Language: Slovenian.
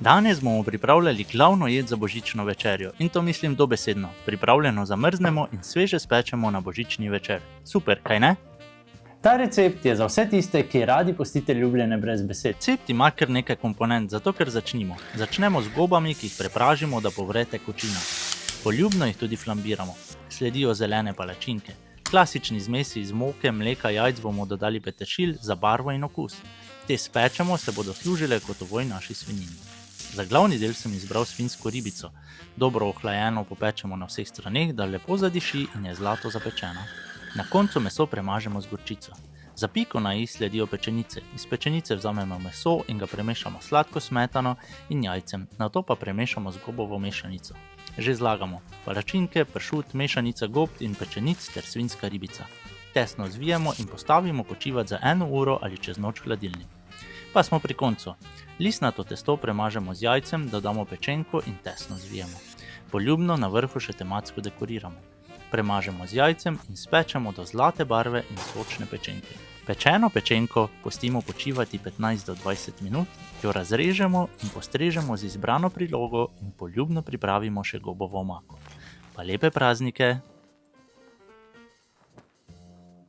Danes bomo pripravljali glavno jed za božično večerjo in to mislim dobesedno. Pripravljeno zamrznemo in sveže spečemo na božični večer. Super, kaj ne? Ta recept je za vse tiste, ki radi pustite ljubljene brez besed. Recept ima kar nekaj komponent, zato ker začnimo. Začnemo z gobami, ki jih prepražimo, da povre tekočina. Poljubno jih tudi flambiramo. Sledijo zelene palačinke. Klasični zmesi iz moke, mleka, jajc bomo dodali peteršilj za barvo in okus. Te spečemo, se bodo služile kot ovoj naši svinjini. Za glavni del sem izbral svinjsko ribico. Dobro ohlajeno popečemo na vseh straneh, da lepo zadiši in je zlato zapečena. Na koncu meso premažemo z gorčico. Za piko na i sledijo pečenice. Iz pečenice vzamemo meso in ga premešamo s sladko smetano in jajcem, nato pa premešamo z gobovo mešanico. Že zlagamo palačinke, pršut, mešanica gob in pečenic ter svinjska ribica. Tesno zvijemo in postavimo počivati za 1 uro ali čez noč v hladilnik. Pa smo pri koncu. Listnato testo premažemo z jajcem, dodamo pečenko in tesno zvijemo. Poljubno na vrhu še tematsko dekoriramo. Premažemo z jajcem in spečemo do zlate barve in sočne pečenke. Pečeno pečenko pustimo počivati 15 do 20 minut, jo razrežemo in postrežemo z izbrano prilogo in poljubno pripravimo še gobovo omako. Pa lepe praznike!